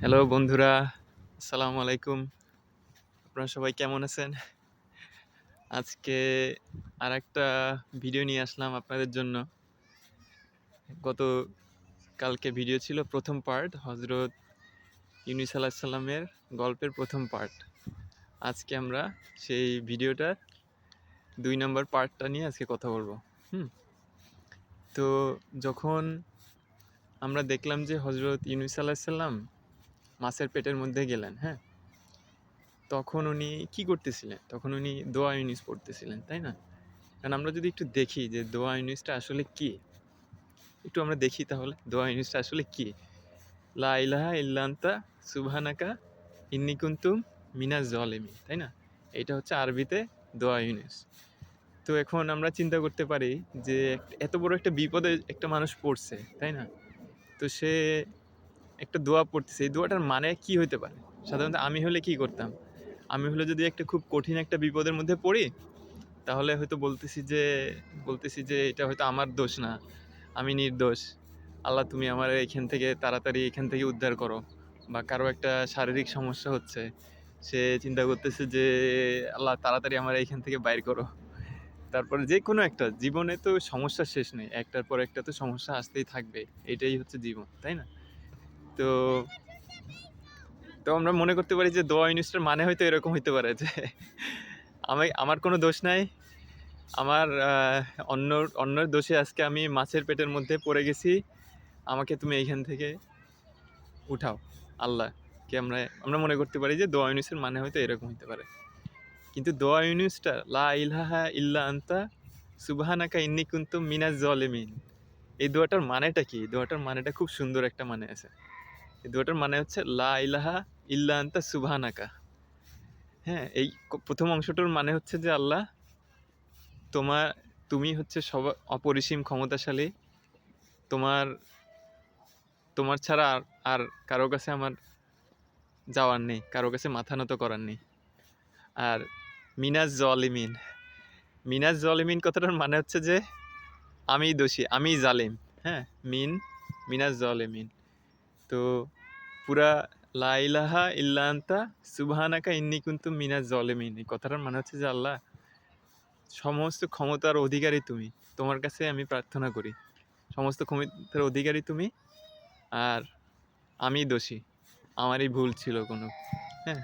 Hello বন্ধুরা, আসসালামু আলাইকুম। আপনারা সবাই কেমন আছেন? আজকে আরেকটা ভিডিও নিয়ে আসলাম আপনাদের জন্য। গতকালকে ভিডিও ছিল ১ম পার্ট হযরত ইউনূস আলাইহিস সালামের গল্পের ১ম পার্ট। আজকে আমরা সেই ভিডিওটার ২ নম্বর পার্টটা নিয়ে আজকে কথা বলব। হুম? তো যখন আমরা দেখলাম যে হযরত ইউনূস আলাইহিস সালাম মাছের পেটের মধ্যে গেলেন, হ্যাঁ? তখন উনি কি করতেছিলেন? তখন উনি দোয়া ইউনূস পড়তেছিলেন, তাই না? কারণ আমরা যদি একটু দেখি যে দোয়া ইউনূসটা আসলে কি? একটু আমরা দেখি তাহলে দোয়া ইউনূসটা আসলে কি? লা ইলাহা ইল্লা আনতা সুবহানাকা ইন্নী কুনতু মিনাজ জালিমিন, তাই না? এইটা হচ্ছে আরবিতে দোয়া ইউনূস। তো এখন আমরা চিন্তা করতে পারি যে এত বড় একটা বিপদে একটা মানুষ পড়ছে, তাই না? তো সে একটা দোয়া পড়তেছে। এই দোয়াটার মানে কি হইতে পারে? সাধারণত আমি হলে কি করতাম? আমি হলে যদি একটা খুব কঠিন একটা বিপদের মধ্যে পড়ি, তাহলে হয়তো বলতেছি যে এটা হয়তো আমার দোষ না। আমি নির্দোষ। আল্লাহ তুমি আমারে এখান থেকে তাড়াতাড়ি এখান থেকে উদ্ধার করো। বা কারো একটা শারীরিক সমস্যা হচ্ছে। সে চিন্তা করতেছে যে আল্লাহ তাড়াতাড়ি আমারে এখান থেকে বাইর করো। তারপরে যেকোনো একটা জীবনে তো সমস্যার শেষ নেই। একটার পর একটা তো সমস্যা আসতেই থাকবে। এটাই হচ্ছে জীবন, তাই না? তো তো আমরা মনে করতে পারি যে দোয়া ইউনূসটার মানে হয়তো এরকম হইতে পারে যে আমার কোনো দোষ নাই। আমার অন্যের দোষে আজকে আমি মাছের পেটের মধ্যে পড়ে গেছি। আমাকে তুমি এইখান থেকে উঠাও। আল্লাহকে আমরা মনে করতে পারি যে দোয়া ইউনূসের মানে হয়তো এরকম হইতে পারে। কিন্তু দোয়া ইউনূসটা লা ইলাহা ইল্লা আনতা সুবহানাকা ইন্নী কুনতু মিনাজ জালিমিন। এই দোয়াটার মানেটা কি? দোয়াটার মানেটা খুব সুন্দর একটা মানে আছে। এই দোয়াটার মানে হচ্ছে লা ইলাহা ইল্লা আনতা সুবহানাকা। হ্যাঁ? এই ১ম অংশটার মানে হচ্ছে যে আল্লাহ তোমা তুমি হচ্ছে অপরিসীম ক্ষমতাশালী। তোমার তোমার ছাড়া আর আর কারো কাছে আমার যাওয়ার নেই। কারো কাছে মাথা নত করার নেই। আর মিনাজ জালিমিন, মিনাজ জালিমিন কথাটার মানে হচ্ছে যে আমিই দোষী, আমিই জালিম। হ্যাঁ? মিনাজ জালিমিন। তো পুরা লা ইলাহা ইল্লা আনতা সুবহানাকা ইন্নী কুনতু মিনাজ জালিমিন। এই কথাটার মানে হচ্ছে যে আল্লাহ সমস্ত ক্ষমতার অধিকারী তুমি। তোমার কাছে আমি প্রার্থনা করি। সমস্ত ক্ষমতার অধিকারী তুমি। আর আমি দোষী। আমারই ভুল ছিল কোনো। হ্যাঁ?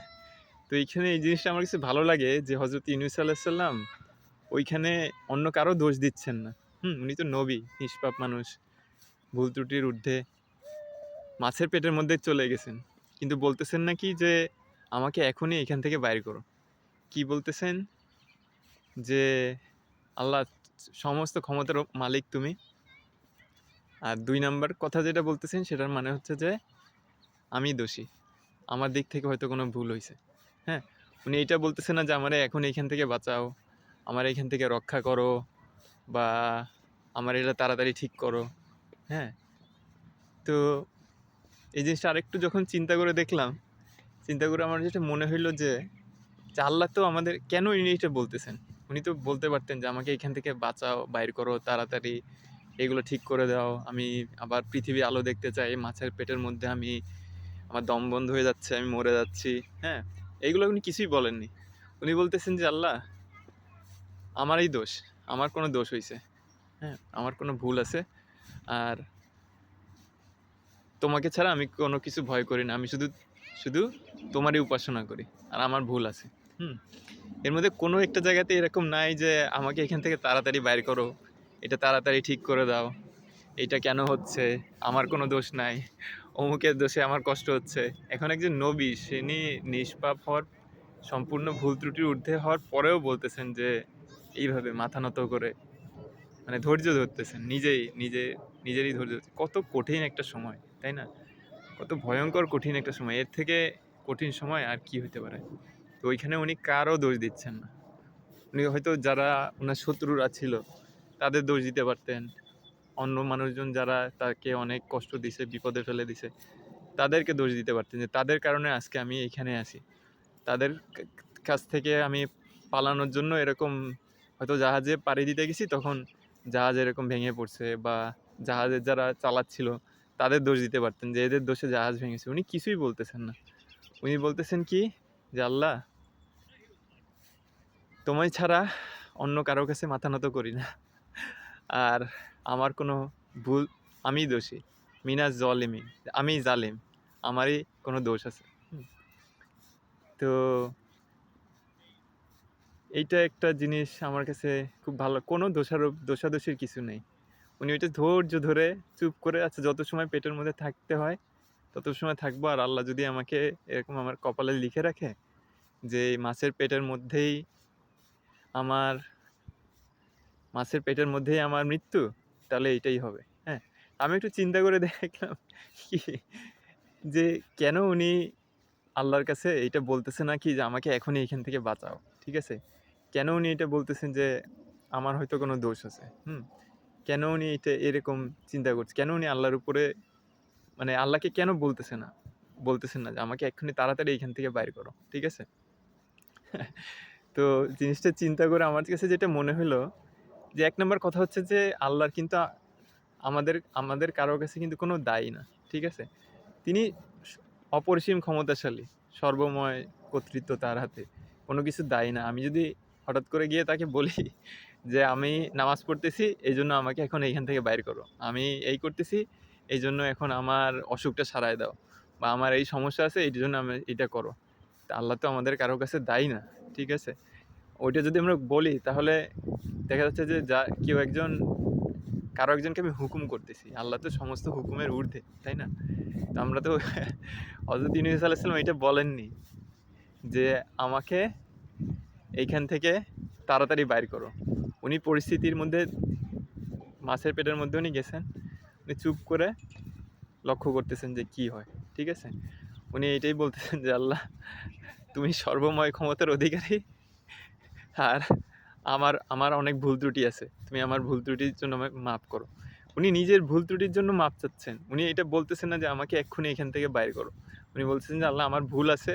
তো এইখানে এই জিনিসটা আমার কাছে ভালো লাগে যে হযরত ইউনূস আলাইহিস সালাম ওইখানে অন্য কারো দোষ দিচ্ছেন না। উনি তো নবী, নিষ্পাপ মানুষ। ভুল ত্রুটির ঊর্ধ্বে মাছের পেটের মধ্যে চলে গেছেন। কিন্তু বলতেছেন নাকি যে আমাকে এখনই এখান থেকে বাইর করো। কি বলতেছেন? যে আল্লাহ সমস্ত ক্ষমতার মালিক তুমি। আর ২ নাম্বার কথা যেটা বলতেছেন সেটার মানে হচ্ছে যে আমি দোষী। আমার দিক থেকে হয়তো কোনো ভুল হইছে। হ্যাঁ? উনি এইটা বলতেছেন না যে আমারে এখন এইখান থেকে বাঁচাও, আমারে এখান থেকে রক্ষা করো বা আমার এটা তাড়াতাড়ি ঠিক করো। হ্যাঁ? তো এই জিনিসটা আরেকটু যখন চিন্তা করে দেখলাম, চিন্তা করে আমার যেটা মনে হইল যে আল্লাহ তো আমাদের কেন ইনি এটা বলতেছেন? উনি তো বলতে পারতেন যে আমাকে এখান থেকে বাঁচাও, বাইর করো তাড়াতাড়ি, এগুলো ঠিক করে দাও। আমি আবার পৃথিবীর আলো দেখতে চাই। মাছের পেটের মধ্যে আমার দম বন্ধ হয়ে যাচ্ছে, আমি মরে যাচ্ছি। হ্যাঁ? এইগুলো উনি কিছুই বলেননি। উনি বলতেছেন যে আল্লাহ আমারই দোষ। আমার কোনো দোষ হইছে। হ্যাঁ? আমার কোনো ভুল আছে। আর তোমাকে ছাড়া আমি কোনো কিছু ভয় করি না। আমি শুধু তোমারই উপাসনা করি। আর আমার ভুল আছে। হুম? এর মধ্যে কোনো একটা জায়গাতে এরকম নাই যে আমাকে এখান থেকে তাড়াতাড়ি বাইর করো। এটা তাড়াতাড়ি ঠিক করে দাও। এইটা কেন হচ্ছে? আমার কোনো দোষ নাই। অমুকের দোষে আমার কষ্ট হচ্ছে। এখন একজন নবী তিনি নিষ্পাপ হওয়ার সম্পূর্ণ ভুল ত্রুটির ঊর্ধ্বে হওয়ার পরেও বলতেছেন যে এইভাবে মাথা নত করে মানে ধৈর্য ধরতেছেন। নিজেরই ধৈর্য ধরছেন। কত কঠিন একটা সময়, তাই না? কত ভয়ঙ্কর কঠিন একটা সময়। এর থেকে কঠিন সময় আর কি হইতে পারে? তো ওইখানে উনি কারও দোষ দিচ্ছেন না। উনি হয়তো যারা উনার শত্রুরা ছিল তাদের দোষ দিতে পারতেন। অন্য মানুষজন যারা তাকে অনেক কষ্ট দিছে, বিপদে ফেলে দিছে, তাদেরকে দোষ দিতে পারতেন যে তাদের কারণে আজকে আমি এইখানে আছি। তাদের কাছ থেকে আমি পালানোর জন্য এরকম হয়তো জাহাজে পাড়ি দিতে গেছি, তখন জাহাজ এরকম ভেঙে পড়ছে বা জাহাজের যারা চালাচ্ছিল তাদের দোষ দিতে পারতেন যে এদের দোষে জাহাজ ভেঙেছে। উনি কিছুই বলতেছেন না। উনি বলতেছেন কি যে আল্লাহ, তোমায় ছাড়া অন্য কারো কাছে মাথা নত করি না, আর আমার কোনো ভুল, আমি দোষী, মিনাজ জলিমিন, আমি জালিম, আমারই কোনো দোষ আছে। তো এইটা একটা জিনিস আমার কাছে খুব ভালো, কোনো দোষাদোষির কিছু নেই। উনি ওইটা ধৈর্য ধরে চুপ করে আছে, যত সময় পেটের মধ্যে থাকতে হয় তত সময় থাকবো। আর আল্লাহ যদি আমাকে এরকম আমার কপালে লিখে রাখে যে মাছের পেটের মধ্যেই আমার মৃত্যু, তাহলে এইটাই হবে। হ্যাঁ, আমি একটু চিন্তা করে দেখলাম কি যে কেন উনি আল্লাহর কাছে এইটা বলতেছে না কি যে আমাকে এখনই এখান থেকে বাঁচাও, ঠিক আছে? কেন উনি এটা বলতেছেন যে আমার হয়তো কোনো দোষ আছে? কেন উনি এটা এরকম চিন্তা করছে? কেন উনি আল্লাহর উপরে, মানে আল্লাহকে কেন বলতেছেন না যে আমাকে এক্ষুনি তাড়াতাড়ি এখান থেকে বাইর করো, ঠিক আছে? তো জিনিসটা চিন্তা করে আমার কাছে যেটা মনে হলো যে ১ নাম্বার কথা হচ্ছে যে আল্লাহর কিন্তু আমাদের আমাদের কারো কাছে কিন্তু কোনো দায়ী না, ঠিক আছে? তিনি অপরিসীম ক্ষমতাশালী, সর্বময় কর্তৃত্ব তার হাতে। কোনো কিছু দায়ী না। আমি যদি হঠাৎ করে গিয়ে তাকে বলি যে আমি নামাজ পড়তেছি, এইজন্য আমাকে এখন এইখান থেকে বাইর করো। আমি এই করতেছি, এইজন্য এখন আমার অসুখটা সারায় দাও। বা আমার এই সমস্যা আছে, এইটার জন্য আমি এটা করো। তা আল্লাহ তো আমাদের কারো কাছে দায়ী না, ঠিক আছে? ওইটা যদি আমরা বলি তাহলে দেখা যাচ্ছে যে কেউ একজন, কারো একজনকে আমি হুকুম করতেছি। আল্লাহ তো সমস্ত হুকুমের ঊর্ধ্বে, তাই না? তো আমরা তো হযরত ইউনূস আলাইহিস সালাম এটা বলেননি যে আমাকে এইখান থেকে তাড়াতাড়ি বাইর করো। উনি পরিস্থিতির মধ্যে, মাছের পেটের মধ্যে উনি গেছেন। উনি চুপ করে লক্ষ্য করতেছেন যে কি হয়, ঠিক আছে? উনি এটাই বলতেছেন যে আল্লাহ, তুমি সর্বময় ক্ষমতার অধিকারী, আর আমার আমার অনেক ভুল ত্রুটি আছে। তুমি আমার ভুল ত্রুটির জন্য আমাকে মাফ করো। উনি নিজের ভুল ত্রুটির জন্য মাপ চাচ্ছেন। উনি এটা বলতেছেন না যে আমাকে এক্ষুনি এখান থেকে বাইর করো। উনি বলতেছেন যে আল্লাহ, আমার ভুল আছে,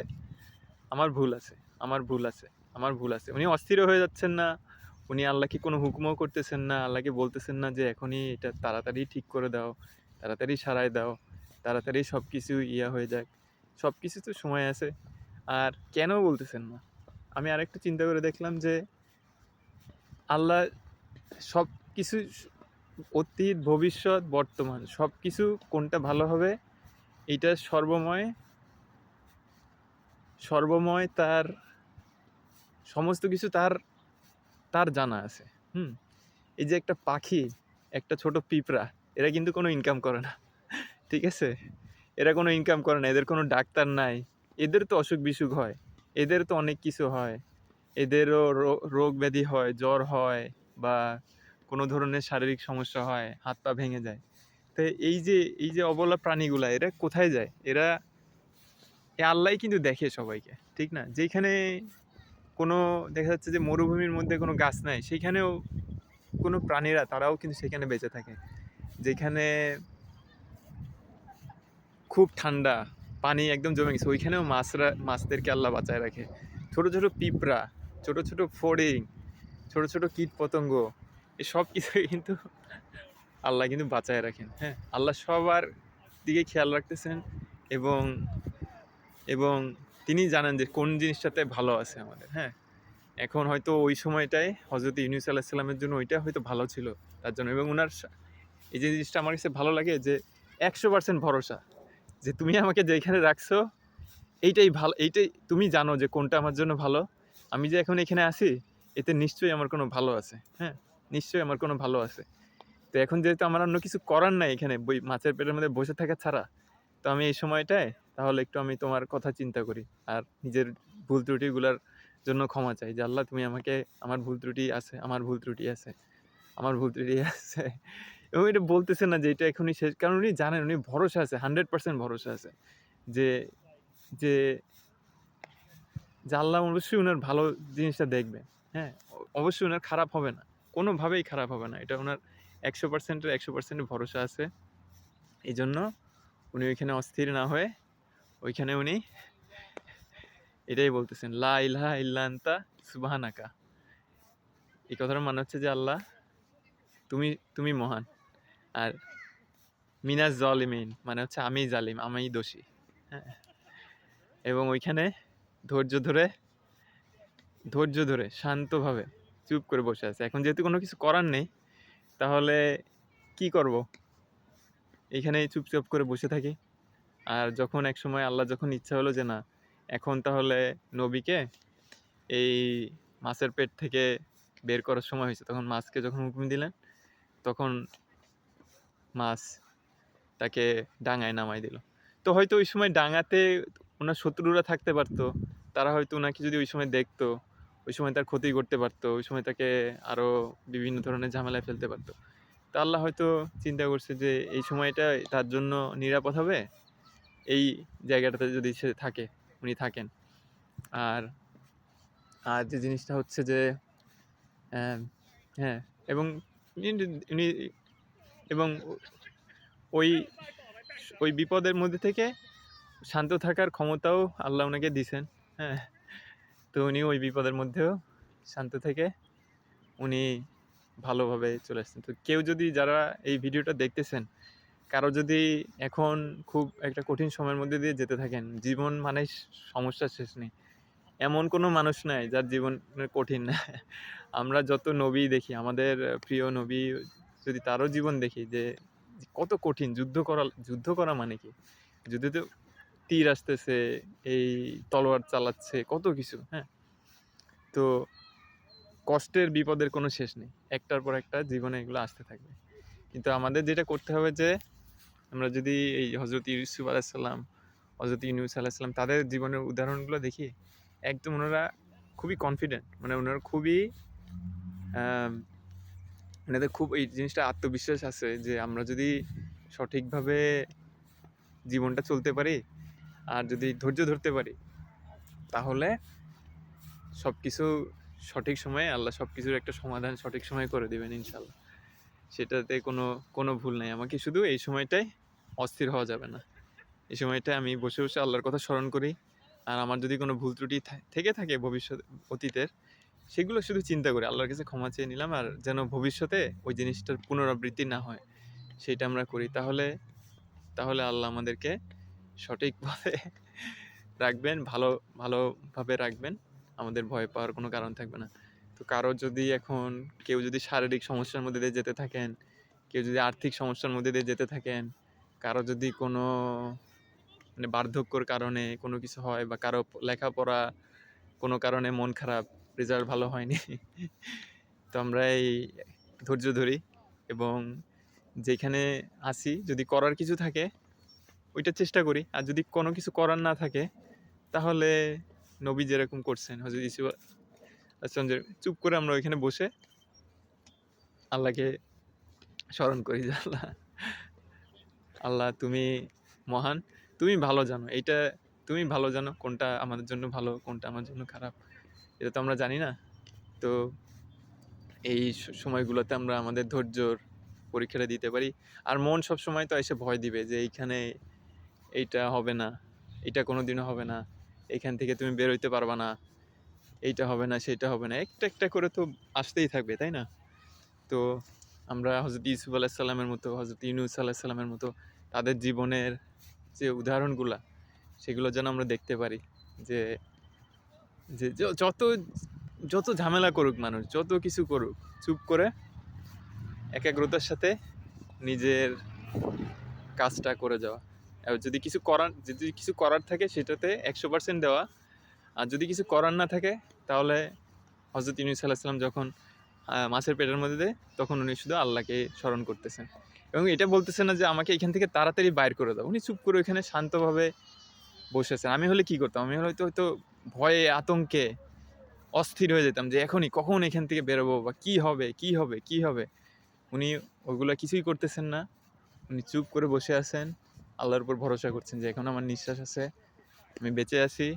আমার ভুল আছে, আমার ভুল আছে, আমার ভুল আছে। উনি অস্থির হয়ে যাচ্ছেন না। উনি আল্লাহকে কোনো হুকুমও করতেছেন না। আল্লাহকে বলতেছেন না যে এখনই এটা তাড়াতাড়ি ঠিক করে দাও, তাড়াতাড়ি সারায় দাও, তাড়াতাড়ি সবকিছু হয়ে যাক। সবকিছু তো সময় আছে। আর কেন বলতেছেন না? আমি আরেকটু চিন্তা করে দেখলাম যে আল্লাহ সবকিছু, অতীত, ভবিষ্যৎ, বর্তমান সবকিছু কোনটা ভালো হবে এইটা সর্বময় তার সমস্ত কিছু তার তার জানা আছে। হুম এই যে একটা পাখি, একটা ছোট পিঁপড়া, এরা কিন্তু কোনো ইনকাম করে না, ঠিক আছে? এরা কোনো ইনকাম করে না, এদের কোনো ডাক্তার নাই। এদের তো অসুখ বিসুখ হয়, এদের তো অনেক কিছু হয়, এদেরও রোগ ব্যাধি হয়, জ্বর হয়, বা কোনো ধরনের শারীরিক সমস্যা হয়, হাত পা ভেঙে যায়। তো এই যে অবলা প্রাণীগুলা, এরা কোথায় যায়? এরা, আল্লাহই কিন্তু দেখে সবাইকে, ঠিক না? যেখানে কোনো, দেখা যাচ্ছে যে মরুভূমির মধ্যে কোনো গাছ নাই, সেখানেও কোনো প্রাণীরা, তারাও কিন্তু সেখানে বেঁচে থাকে। যেখানে খুব ঠান্ডা, পানি একদম জমে গেছে, ওইখানেও মাছদেরকে আল্লাহ বাঁচায় রাখে। ছোট ছোট পিঁপড়া, ছোট ছোট ফড়িং, ছোট ছোট কীট পতঙ্গ, এই সব কিছুই কিন্তু আল্লাহ কিন্তু বাঁচায় রাখেন। হ্যাঁ, আল্লাহ সবার দিকে খেয়াল রাখতেছেন, এবং এবং তিনি জানেন যে কোন জিনিসটাতে ভালো আছে আমাদের। হ্যাঁ, এখন হয়তো ওই সময়টায় হযরত ইউনূস আলাইহিস সালামের জন্য ওইটা হয়তো ভালো ছিল তার জন্য। এবং উনার এই যে জিনিসটা আমার কাছে ভালো লাগে যে 100% ভরসা, যে তুমি আমাকে যেখানে রাখছো এইটাই ভালো, এইটাই তুমি জানো যে কোনটা আমার জন্য ভালো। আমি যে এখন এখানে আছি, এতে নিশ্চয়ই আমার কোনো ভালো আছে। হ্যাঁ, নিশ্চয়ই আমার কোনো ভালো আছে। তো এখন যেহেতু আমার অন্য কিছু করার নাই এখানে, মাছের পেটের মধ্যে বসে থাকা ছাড়া, তো আমি এই সময়টায় তাহলে একটু আমি তোমার কথা চিন্তা করি, আর নিজের ভুল ত্রুটিগুলার জন্য ক্ষমা চাই যে আল্লাহ, তুমি আমাকে, আমার ভুল ত্রুটি আছে, আমার ভুল ত্রুটি আছে, আমার ভুল ত্রুটি আছে। এবং এটা বলতেছেন না যে এটা এখনই শেষ, কারণ উনি জানেন, উনি ভরসা আছে, 100% ভরসা আছে যে যে যে আল্লাহ অবশ্যই উনার ভালো জিনিসটা দেখবে। হ্যাঁ, অবশ্যই উনার খারাপ হবে না, কোনোভাবেই খারাপ হবে না, এটা উনার 100% ভরসা আছে। এই জন্য উনি ওইখানে অস্থির না হয়ে, ওইখানে উনি এটাই বলতেছেন, লা ইলাহা ইল্লা আনতা সুবহানাকা। এই কথাটার মানে হচ্ছে যে আল্লাহ, তুমি তুমি মহান, আর মিনাজ জালিমিন মানে হচ্ছে আমি জালিম, আমি দোষী। হ্যাঁ, এবং ওইখানে ধৈর্য ধরে শান্তভাবে চুপ করে বসে আছে। এখন যেহেতু কোনো কিছু করার নেই, তাহলে কি করব? এখানেই চুপচাপ করে বসে থাকি। আর যখন একসময় আল্লাহ যখন ইচ্ছা হলো যে না, এখন তাহলে নবীকে এই মাছের পেট থেকে বের করার সময় হয়েছে, তখন মাছকে যখন হুকুম দিলেন, তখন মাছ তাকে ডাঙায় নামাই দিল। তো হয়তো ওই সময় ডাঙাতে ওনার শত্রুরা থাকতে পারতো, তারা হয়তো ওনাকে যদি ওই সময় দেখতো, ওই সময় তার ক্ষতি করতে পারতো, ওই সময় তাকে আরও বিভিন্ন ধরনের ঝামেলায় ফেলতে পারতো। তা আল্লাহ হয়তো চিন্তা করছে যে এই সময়টা তার জন্য নিরাপদ হবে, এই জায়গাটাতে যদি সে থাকে, উনি থাকেন। আর আর যে জিনিসটা হচ্ছে যে হ্যাঁ, এবং উনি এবং ওই ওই বিপদের মধ্যে থেকে শান্ত থাকার ক্ষমতাও আল্লাহ ওনাকে দিছেন। হ্যাঁ, তো উনি ওই বিপদের মধ্যেও শান্ত থেকে উনি ভালোভাবে চলে আসছেন। তো কেউ যদি, যারা এই ভিডিওটা দেখতেছেন, কারো যদি এখন খুব একটা কঠিন সময়ের মধ্যে দিয়ে যেতে থাকেন, জীবন মানে সমস্যার শেষ নেই, এমন কোনো মানুষ নাই যার জীবন কঠিন না। আমরা যত নবী দেখি, আমাদের প্রিয় নবী, যদি তারও জীবন দেখি যে কত কঠিন, যুদ্ধ করা মানে কি, যুদ্ধে তো তীর আসতেছে, এই তলোয়ার চালাচ্ছে, কত কিছু। হ্যাঁ, তো কষ্টের বিপদের কোনো শেষ নেই, একটার পর একটা জীবনে এগুলো আসতে থাকবে। কিন্তু আমাদের যেটা করতে হবে যে, আমরা যদি এই হজরত ইউসুফ আলাইসাল্লাম, হজরত ইউনুস আলাইসাল্লাম, তাদের জীবনের উদাহরণগুলো দেখি, একদম ওনারা খুবই কনফিডেন্ট, মানে ওনারা খুবই ওনাদের খুব এই জিনিসটা আত্মবিশ্বাস আছে যে আমরা যদি সঠিকভাবে জীবনটা চলতে পারি আর যদি ধৈর্য ধরতে পারি, তাহলে সব কিছু সঠিক সময়ে আল্লাহ সব কিছুর একটা সমাধান সঠিক সময়ে করে দেবেন ইনশাল্লাহ। সেটাতে কোনো ভুল নাই। আমাকে শুধু এই সময়টায় অস্থির হওয়া যাবে না। এই সময়টায় আমি বসে বসে আল্লাহর কথা স্মরণ করি। আর আমার যদি কোনো ভুল ত্রুটি থেকে থাকে অতীতের, সেগুলো শুধু চিন্তা করি, আল্লাহর কাছে ক্ষমা চেয়ে নিলাম, আর যেন ভবিষ্যতে ওই জিনিসটার পুনরাবৃত্তি না হয় সেটা আমরা করি। তাহলে আল্লাহ আমাদেরকে সঠিক পথে রাখবেন, ভালোভাবে রাখবেন, আমাদের ভয় পাওয়ার কোনো কারণ থাকবে না। তো কেউ যদি শারীরিক সমস্যার মধ্যে দিয়ে যেতে থাকেন, কেউ যদি আর্থিক সমস্যার মধ্যে দিয়ে যেতে থাকেন, কারো যদি কোনো মানে বার্ধক্যর কারণে কোনো কিছু হয়, বা কারো লেখাপড়া কোনো কারণে মন খারাপ, রেজাল্ট ভালো হয়নি, তো আমরা এই ধৈর্য ধরি, এবং যেখানে আসি যদি করার কিছু থাকে ওইটা চেষ্টা করি, আর যদি কোনো কিছু করার না থাকে, তাহলে নবী যেরকম করছেন, হযরত ইউসুফ আলাইহিস যে চুপ করে আমরা ওইখানে বসে আল্লাহকে স্মরণ করি যে আল্লাহ, আল্লাহ তুমি মহান, তুমি ভালো জানো, তুমি ভালো জানো কোনটা আমাদের জন্য ভালো, কোনটা আমার জন্য খারাপ, এটা তো আমরা জানি না। তো এই সময়গুলোতে আমরা আমাদের ধৈর্যর পরীক্ষাটা দিতে পারি। আর মন সব সময় তো এসে ভয় দিবে যে এইখানে এইটা হবে না, এটা কোনোদিনও হবে না, এখান থেকে তুমি বের হইতে পারবা না, এইটা হবে না, সেটা হবে না, একটা একটা করে তো আসতেই থাকবে, তাই না? তো আমরা হযরত ইউসুফ আলাইহিস মতো, হযরত ইউনূস আলাইহিস মতো তাদের জীবনের যে উদাহরণগুলা, সেগুলো যেন আমরা দেখতে পারি যে যে যত যত ঝামেলা করুক মানুষ, যত কিছু করুক, চুপ করে একাগ্রতার সাথে নিজের কাজটা করে যাওয়া। আর যদি কিছু করার থাকে সেটাতে 100% দেওয়া। আর যদি কিছু করার না থাকে, তাহলে হযরত ইউনূস আলাইহিস সালাম যখন মাছের পেটের মধ্যে দেয়, তখন উনি শুধু আল্লাহকে স্মরণ করতেছেন, এবং এটা বলতেছেন না যে আমাকে এখান থেকে তাড়াতাড়ি বাইর করে দাও। উনি চুপ করে ওইখানে শান্তভাবে বসেছেন। আমি হলে কি করতাম? আমি হয়তো ভয়ে, আতঙ্কে অস্থির হয়ে যেতাম যে এখনই কখন এখান থেকে বেরোবো, বা কি হবে। উনি ওগুলা কিছুই করতেছেন না। উনি চুপ করে বসে আছেন, আল্লাহর উপর ভরসা করছেন যে এখন আমার নিঃশ্বাস আছে, আমি বেঁচে আছি,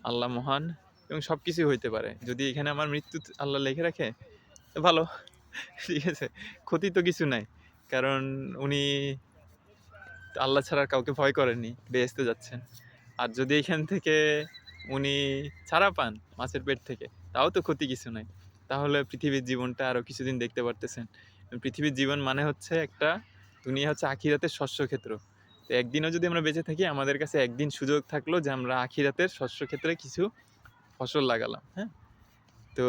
আল্লাহ মহান, এবং সব কিছুই হইতে পারে। যদি এখানে আমার মৃত্যু আল্লাহ লিখে রাখে, তো ভালো, ঠিক আছে, ক্ষতি তো কিছু নাই, কারণ উনি আল্লাহ ছাড়া কাউকে ভয় করেননি, বেহেশতে যাচ্ছেন। আর যদি এখান থেকে উনি ছাড়া পান মাছের পেট থেকে, তাও তো ক্ষতি কিছু নাই, তাহলে পৃথিবীর জীবনটা আরও কিছুদিন দেখতে পারতেছেন। পৃথিবীর জীবন মানে হচ্ছে একটা দুনিয়া হচ্ছে আখিরাতের শস্যক্ষেত্র। তো একদিনও যদি আমরা বেঁচে থাকি, আমাদের কাছে একদিন সুযোগ থাকলো যে আমরা আখিরাতের শস্যক্ষেত্রে কিছু ফসল লাগালাম, হ্যাঁ? তো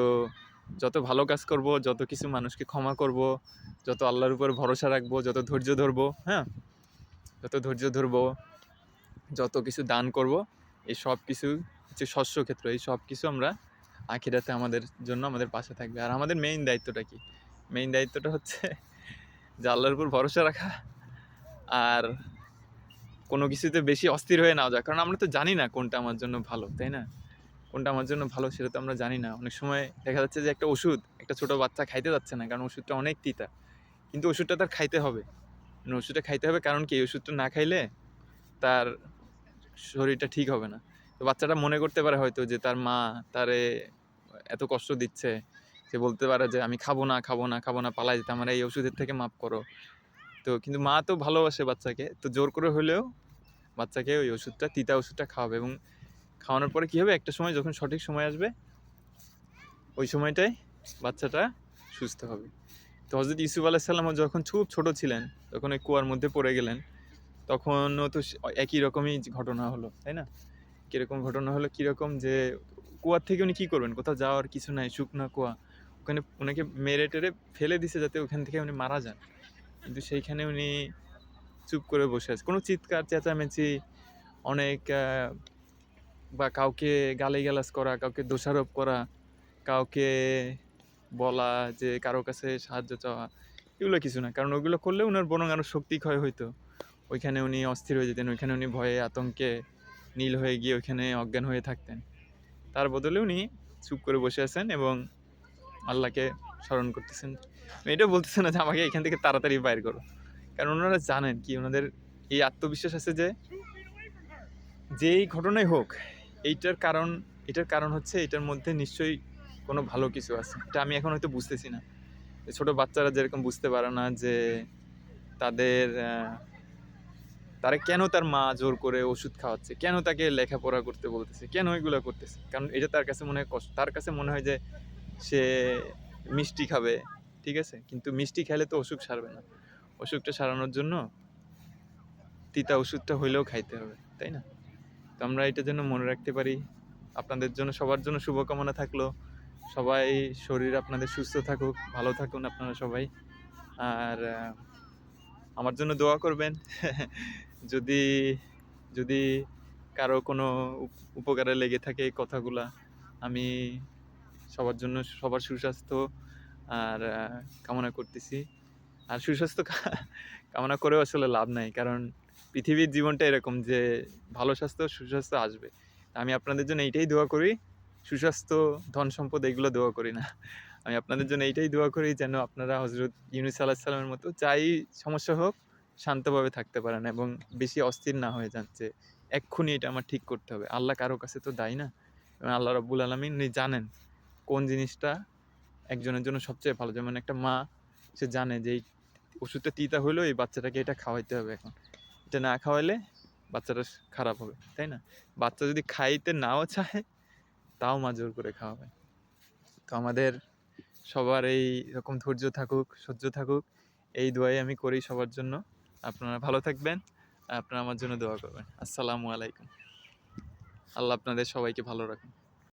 যত ভালো কাজ করব, যত কিছু মানুষকে ক্ষমা করব, যত আল্লাহর উপর ভরসা রাখবো, যত ধৈর্য ধরবো, হ্যাঁ? যত ধৈর্য ধরবো, যত কিছু দান করব, এই সব কিছু হচ্ছে শস্যক্ষেত্র। এই সব কিছু আমরা আখিরাতে আমাদের জন্য আমাদের পাশে থাকবে। আর আমাদের মেইন দায়িত্বটা কি? মেইন দায়িত্বটা হচ্ছে যে আল্লাহর উপর ভরসা রাখা, আর কোনো কিছুতে বেশি অস্থির হয়ে না যাওয়া। কারণ আমরা তো জানি না কোনটা আমার জন্য ভালো, তাই না? কোনটা আমার জন্য ভালো সেটা তো আমরা জানি না। অনেক সময় দেখা যাচ্ছে যে একটা ওষুধ একটা ছোট বাচ্চা খাইতে যাচ্ছে না, কারণ ওষুধটা অনেক তিতা। কিন্তু ওষুধটা তার খাইতে হবে। ওষুধটা খাইতে হবে, কারণ কি? এই ওষুধটা না খাইলে তার শরীরটা ঠিক হবে না। তো বাচ্চাটা মনে করতে পারে হয়তো যে তার মা তারে এত কষ্ট দিচ্ছে। সে বলতে পারে যে, "আমি খাবো না, খাবো না, খাবো না, পালাই যেতে, আমার এই ওষুধের থেকে মাফ করো।" তো কিন্তু মা তো ভালোবাসে বাচ্চাকে। তো জোর করে হলেও বাচ্চাকে ওই ওষুধটা, তিতা ওষুধটা খাওয়াবে, এবং খাওয়ানোর পরে কী হবে? একটা সময় যখন সঠিক সময় আসবে, ওই সময়টায় বাচ্চাটা সুস্থ হবে। তো হযরত ইউসুফ আলাইহিস সালামও যখন খুব ছোট ছিলেন, যখন ওই কুয়ার মধ্যে পড়ে গেলেন, তখনও তো একই রকমই ঘটনা হলো, তাই না? কিরকম ঘটনা হলো, কীরকম যে কুয়ার থেকে উনি কী করবেন? কোথাও যাওয়ার কিছু নাই, শুকনা কুয়া। ওখানে উনাকে মেরে টেরে ফেলে দিছে যাতে ওখান থেকে উনি মারা যান। কিন্তু সেইখানে উনি চুপ করে বসে আছে। কোনো চিৎকার চেঁচামেচি, অনেক বা কাউকে গালিগালাজ করা, কাউকে দোষারোপ করা, কাউকে বলা যে কারো কাছে সাহায্য চাওয়া, এগুলো কিছু না। কারণ ওগুলো করলে উনার বরং আরও শক্তি ক্ষয় হইতো। ওইখানে উনি অস্থির হয়ে যেতেন, ওইখানে উনি ভয়ে আতঙ্কে নীল হয়ে গিয়ে ওইখানে অজ্ঞান হয়ে থাকতেন। তার বদলে উনি চুপ করে বসে আছেন এবং আল্লাহকে স্মরণ করতেছেন। আমি এটাও বলতেছি না যে আমাকে এখান থেকে তাড়াতাড়ি বাইর করো। কারণ ওনারা জানেন কি, ওনাদের এই আত্মবিশ্বাস আছে যে যেই ঘটনাই হোক, এটার কারণ হচ্ছে এটার মধ্যে নিশ্চয়ই কোনো ভালো কিছু আছে। এটা আমি এখন হয়তো বুঝতেছি না। ছোট বাচ্চারা যেরকম বুঝতে পারে না যে তাদের তারা কেন তার মা জোর করে ওষুধ খাওয়াচ্ছে, কেন তাকে লেখাপড়া করতে বলতেছে, কেন এগুলা করতেছে? কারণ এটা তার কাছে মনে হয় কষ্ট। তার কাছে মনে হয় যে সে মিষ্টি খাবে, ঠিক আছে? কিন্তু মিষ্টি খাইলে তো অসুখ সারবে না। অসুখটা সারানোর জন্য তিতা ওষুধটা হইলেও খাইতে হবে, তাই না? তো আমরা এটা যেন মনে রাখতে পারি। আপনাদের জন্য, সবার জন্য শুভকামনা থাকলো। সবাই শরীর আপনাদের সুস্থ থাকুক, ভালো থাকুন আপনারা সবাই। আর আমার জন্য দোয়া করবেন। যদি যদি কারো কোনো উপকারে লেগে থাকে এই কথাগুলা, আমি সবার জন্য সবার সুস্বাস্থ্য আর কামনা করতেছি। আর সুস্বাস্থ্য কামনা করেও আসলে লাভ নাই। কারণ পৃথিবীর জীবনটা এরকম যে ভালো স্বাস্থ্য, সুস্বাস্থ্য আসবে। আমি আপনাদের জন্য এইটাই দোয়া করি। সুস্বাস্থ্য, ধন সম্পদ এগুলো দোয়া করি না। আমি আপনাদের জন্য এইটাই দোয়া করি যেন আপনারা হযরত ইউনূস আলাইহিস সালামের মতো যাই সমস্যা হোক শান্তভাবে থাকতে পারেন এবং বেশি অস্থির না হয়ে যান যে এক্ষুনি এটা আমার ঠিক করতে হবে। আল্লাহ কারো কাছে তো দায়ী না। এবং আল্লাহ রাব্বুল আলামিন উনি জানেন কোন জিনিসটা একজনের জন্য সবচেয়ে ভালো। যেমন একটা মা, সে জানে যে এই ওষুধটা তিতা হইলেও এই বাচ্চাটাকে এটা খাওয়াইতে হবে এখন। এটা না খাওয়াইলে বাচ্চাটা খারাপ হবে, তাই না? বাচ্চা যদি খাইতে নাও চায়, তাও মা জোর করে খাওয়াবে। তো আমাদের সবার এইরকম ধৈর্য থাকুক, সহ্য থাকুক, এই দোয়াই আমি করি সবার জন্য। আপনারা ভালো থাকবেন। আপনারা আমার জন্য দোয়া করবেন। আসসালামু আলাইকুম। আল্লাহ আপনাদের সবাইকে ভালো রাখুন।